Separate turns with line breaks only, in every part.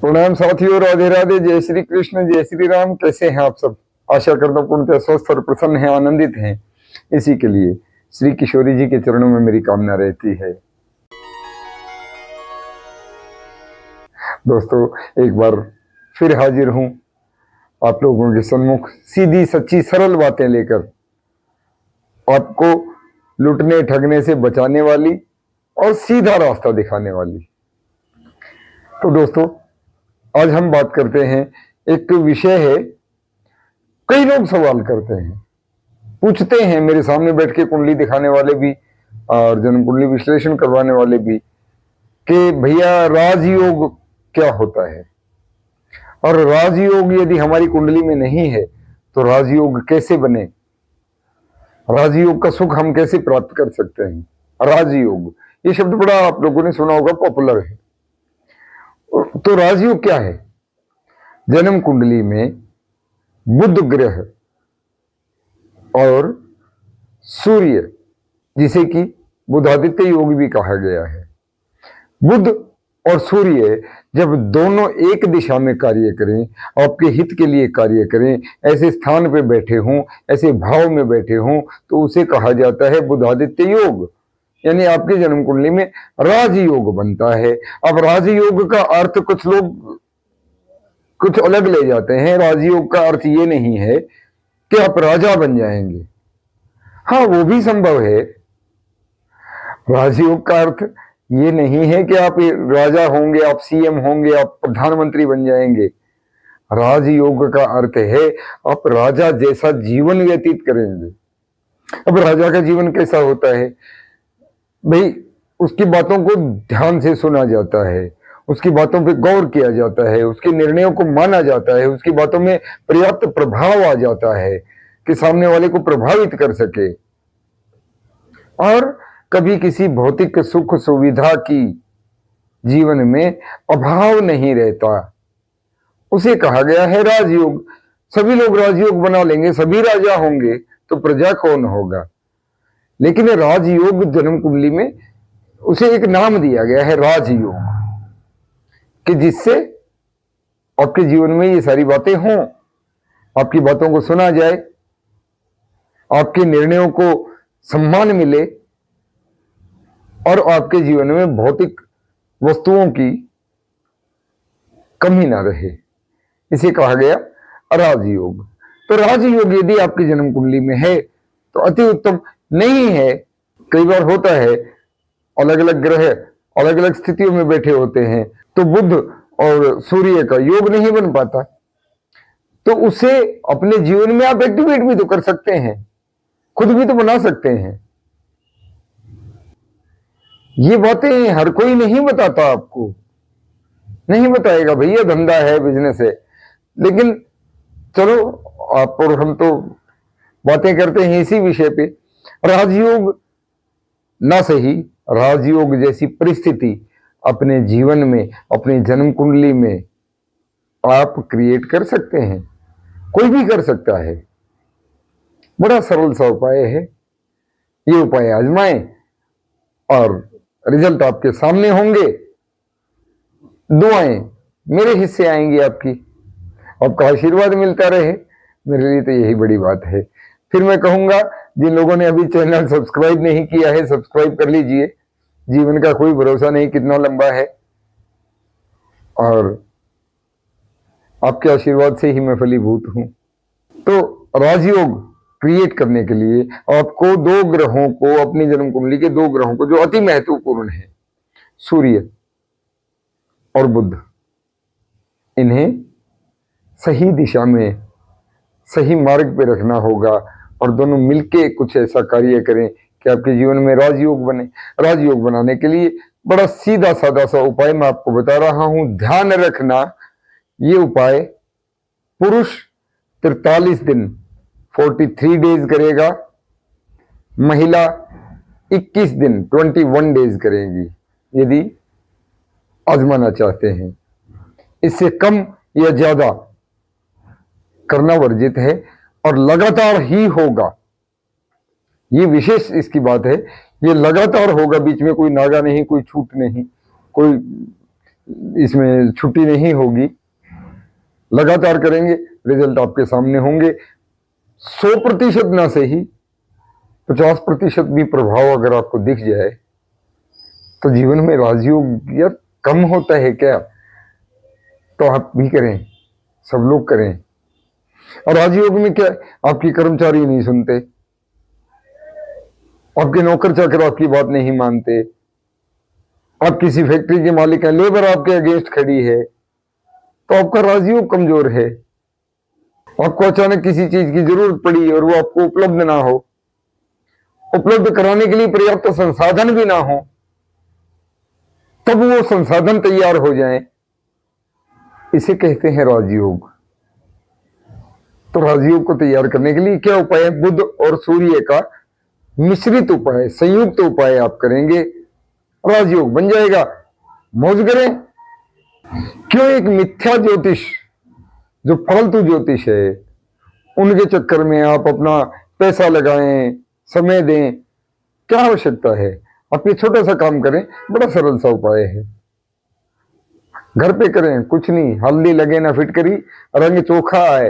प्रणाम साथियों, राधे राधे, जय श्री कृष्ण, जय श्री राम। कैसे हैं आप सब? आशा करता हूं पूर्णतः स्वस्थ और प्रसन्न हैं, आनंदित हैं। इसी के लिए श्री किशोरी जी के चरणों में मेरी कामना रहती है। दोस्तों, एक बार फिर हाजिर हूं आप लोगों के सम्मुख, सीधी सच्ची सरल बातें लेकर, आपको लुटने ठगने से बचाने वाली और सीधा रास्ता दिखाने वाली। तो दोस्तों, आज हम बात करते हैं, एक विषय है, कई लोग सवाल करते हैं, पूछते हैं, मेरे सामने बैठ के कुंडली दिखाने वाले भी और जन्म कुंडली विश्लेषण करवाने वाले भी, कि भैया राजयोग क्या होता है, और राजयोग यदि हमारी कुंडली में नहीं है तो राजयोग कैसे बने, राजयोग का सुख हम कैसे प्राप्त कर सकते हैं। राजयोग, ये शब्द बड़ा आप लोगों ने सुना होगा, पॉपुलर है। तो राजयोग क्या है? जन्म कुंडली में बुध ग्रह और सूर्य, जिसे कि बुधादित्य योग भी कहा गया है, बुध और सूर्य जब दोनों एक दिशा में कार्य करें, आपके हित के लिए कार्य करें, ऐसे स्थान पे बैठे हों, ऐसे भाव में बैठे हों, तो उसे कहा जाता है बुधादित्य योग, यानी आपके जन्म कुंडली में राजयोग बनता है। अब राजयोग का अर्थ कुछ लोग कुछ अलग ले जाते हैं। राजयोग का अर्थ ये नहीं है कि आप राजा बन जाएंगे, हाँ वो भी संभव है। राजयोग का अर्थ ये नहीं है कि आप राजा होंगे, आप सीएम होंगे, आप प्रधानमंत्री बन जाएंगे। राजयोग का अर्थ है आप राजा जैसा जीवन व्यतीत करेंगे। अब राजा का जीवन कैसा होता है भाई? उसकी बातों को ध्यान से सुना जाता है, उसकी बातों पे गौर किया जाता है, उसके निर्णयों को माना जाता है, उसकी बातों में पर्याप्त प्रभाव आ जाता है कि सामने वाले को प्रभावित कर सके, और कभी किसी भौतिक सुख सुविधा की जीवन में अभाव नहीं रहता। उसे कहा गया है राजयोग। सभी लोग राजयोग बना लेंगे, सभी राजा होंगे, तो प्रजा कौन होगा? लेकिन राजयोग जन्म कुंडली में उसे एक नाम दिया गया है, राजयोग, कि जिससे आपके जीवन में ये सारी बातें हों, आपकी बातों को सुना जाए, आपके निर्णयों को सम्मान मिले, और आपके जीवन में भौतिक वस्तुओं की कमी ना रहे। इसे कहा गया राजयोग। तो राजयोग यदि आपकी जन्म कुंडली में है तो अति उत्तम। नहीं है, कई बार होता है, अलग अलग ग्रह अलग अलग स्थितियों में बैठे होते हैं, तो बुध और सूर्य का योग नहीं बन पाता, तो उसे अपने जीवन में आप एक्टिवेट भी तो कर सकते हैं, खुद भी तो बना सकते हैं। ये बातें हर कोई नहीं बताता, आपको नहीं बताएगा, भैया धंधा है, बिजनेस है। लेकिन चलो, आप और हम तो बातें करते हैं इसी विषय पे। राजयोग ना सही, राजयोग जैसी परिस्थिति अपने जीवन में, अपने जन्म कुंडली में आप क्रिएट कर सकते हैं, कोई भी कर सकता है। बड़ा सरल सा उपाय है, ये उपाय आजमाएं और रिजल्ट आपके सामने होंगे। दुआएं मेरे हिस्से आएंगी, आपका आशीर्वाद मिलता रहे, मेरे लिए तो यही बड़ी बात है। फिर मैं कहूंगा, जिन लोगों ने अभी चैनल सब्सक्राइब नहीं किया है, सब्सक्राइब कर लीजिए। जीवन का कोई भरोसा नहीं कितना लंबा है, और आपके आशीर्वाद से ही मैं फलीभूत हूं। तो राजयोग क्रिएट करने के लिए आपको दो ग्रहों को, अपनी जन्म कुंडली के दो ग्रहों को जो अति महत्वपूर्ण है, सूर्य और बुध, इन्हें सही दिशा में, सही मार्ग पे रखना होगा, और दोनों मिलके कुछ ऐसा कार्य करें कि आपके जीवन में राजयोग बने। राजयोग बनाने के लिए बड़ा सीधा साधा सा उपाय मैं आपको बता रहा हूं, ध्यान रखना। ये उपाय पुरुष 43 दिन 43 डेज करेगा, महिला 21 दिन 21 डेज करेगी, यदि आजमाना चाहते हैं। इससे कम या ज्यादा करना वर्जित है, और लगातार ही होगा। ये विशेष इसकी बात है, ये लगातार होगा, बीच में कोई नागा नहीं, कोई छूट नहीं, कोई इसमें छुट्टी नहीं होगी, लगातार करेंगे, रिजल्ट आपके सामने होंगे। 100% ना सही 50% भी प्रभाव अगर आपको दिख जाए तो जीवन में राजयोग यार कम होता है क्या? तो आप भी करें, सब लोग करें। और राजयोग में क्या, आपकी कर्मचारी नहीं सुनते, आपके नौकर चाकर आपकी बात नहीं मानते, आप किसी फैक्ट्री के मालिक हैं, लेबर आपके अगेंस्ट खड़ी है, तो आपका राजयोग कमजोर है। आपको अचानक किसी चीज की जरूरत पड़ी और वो आपको उपलब्ध ना हो, उपलब्ध कराने के लिए पर्याप्त संसाधन भी ना हो, तब वो संसाधन तैयार हो जाए, इसे कहते हैं राजयोग। तो राजयोग को तैयार करने के लिए क्या उपाय है? बुध और सूर्य का मिश्रित उपाय, संयुक्त उपाय आप करेंगे, राजयोग बन जाएगा। मौज करें। क्यों एक मिथ्या ज्योतिष, जो फालतू ज्योतिष है, उनके चक्कर में आप अपना पैसा लगाएं, समय दें? क्या आवश्यकता है? आप ये छोटा सा काम करें, बड़ा सरल सा उपाय है, घर पे करें, कुछ नहीं, हल्दी लगे ना फिटकरी, रंग चोखा आए,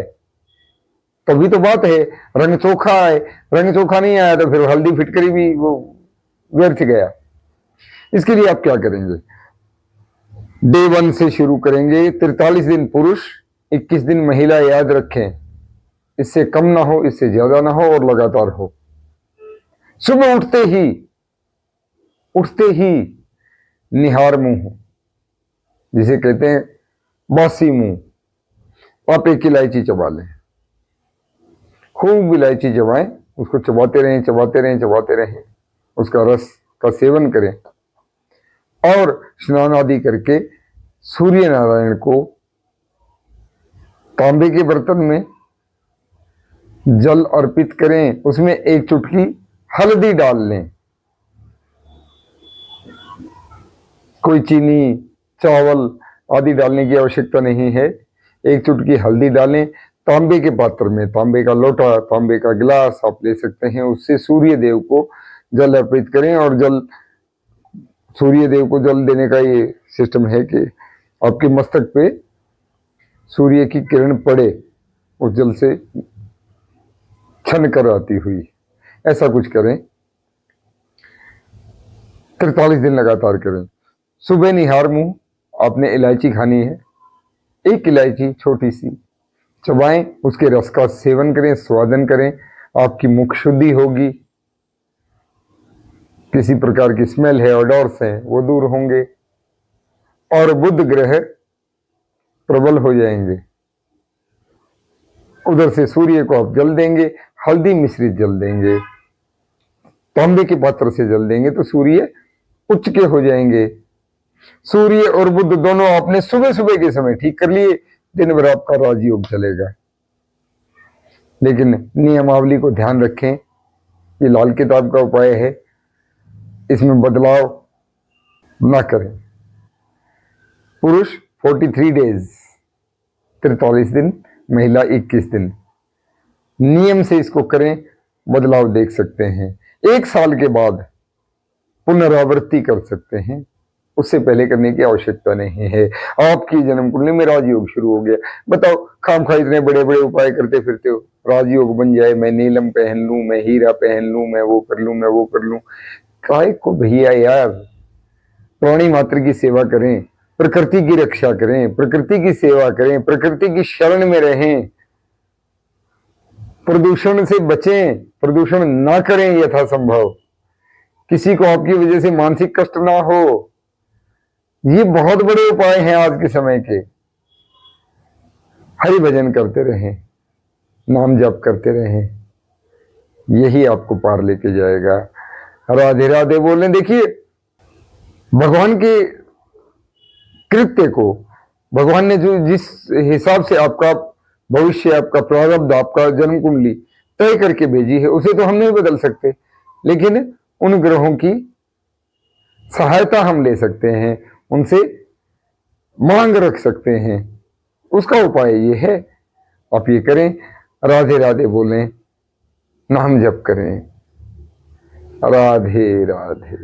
तभी तो बात है। रंग चोखा आए, रंग चोखा नहीं आया तो फिर हल्दी फिटकरी भी वो व्यर्थ गया। इसके लिए आप क्या करेंगे? डे 1 से शुरू करेंगे। 43 दिन पुरुष, 21 दिन महिला, याद रखें, इससे कम ना हो, इससे ज्यादा ना हो, और लगातार हो। सुबह उठते ही निहार मुंह, जिसे कहते हैं बासी मुंह, आप एक इलायची चबा लें, खूब इलायची चबाएं, उसको चबाते रहें, चबाते रहें, चबाते रहें, उसका रस का सेवन करें, और स्नान आदि करके सूर्य नारायण को तांबे के बर्तन में जल अर्पित करें, उसमें एक चुटकी हल्दी डाल लें, कोई चीनी, चावल आदि डालने की आवश्यकता नहीं है, एक चुटकी हल्दी डालें, तांबे के पात्र में, तांबे का लोटा, तांबे का गिलास आप ले सकते हैं, उससे सूर्य देव को जल अर्पित करें। और जल, सूर्य देव को जल देने का ये सिस्टम है कि आपके मस्तक पे सूर्य की किरण पड़े उस जल से छन कर आती हुई, ऐसा कुछ करें। 43 दिन लगातार करें। सुबह निहार मुंह, आपने इलायची खानी है, एक इलायची छोटी सी चबाएं, उसके रस का सेवन करें, स्वादन करें, आपकी मुख शुद्धि होगी, किसी प्रकार की स्मेल है, ऑडोर्स हैं, वो दूर होंगे, और बुध ग्रह प्रबल हो जाएंगे। उधर से सूर्य को आप जल देंगे, हल्दी मिश्रित जल देंगे, तांबे के पात्र से जल देंगे, तो सूर्य उच्च के हो जाएंगे। सूर्य और बुध दोनों आपने सुबह सुबह के समय ठीक कर लिए, दिन भर आपका राजयोग चलेगा। लेकिन नियमावली को ध्यान रखें, ये लाल किताब का उपाय है, इसमें बदलाव ना करें। पुरुष 43 डेज 43 दिन, महिला 21 दिन, नियम से इसको करें, बदलाव देख सकते हैं। 1 साल के बाद पुनरावृत्ति कर सकते हैं, उससे पहले करने की आवश्यकता नहीं है। आपकी जन्म कुंडली में राजयोग शुरू हो गया, बताओ खामखा इतने बड़े बड़े उपाय करते फिरते हो, राजयोग बन जाए, मैं नीलम पहन लूं, मैं हीरा पहन लूं, मैं वो कर लूं, मैं वो कर लूं, काय को भैया यार। प्राणी मात्र की सेवा करें, प्रकृति की रक्षा करें, प्रकृति की सेवा करें, प्रकृति की शरण में रहें, प्रदूषण से बचें, प्रदूषण ना करें यथासंभव, किसी को आपकी वजह से मानसिक कष्ट ना हो। ये बहुत बड़े उपाय हैं आज के समय के। हरि भजन करते रहें, नाम जप करते रहें, यही आपको पार लेके जाएगा। राधे राधे बोलने। देखिए, भगवान के कृत्य को भगवान ने जो जिस हिसाब से आपका भविष्य, आपका प्रारब्ध, आपका जन्म कुंडली तय करके भेजी है, उसे तो हम नहीं बदल सकते, लेकिन उन ग्रहों की सहायता हम ले सकते हैं, उनसे मांग रख सकते हैं। उसका उपाय ये है, आप ये करें, राधे राधे बोलें, नाम जप करें। राधे राधे।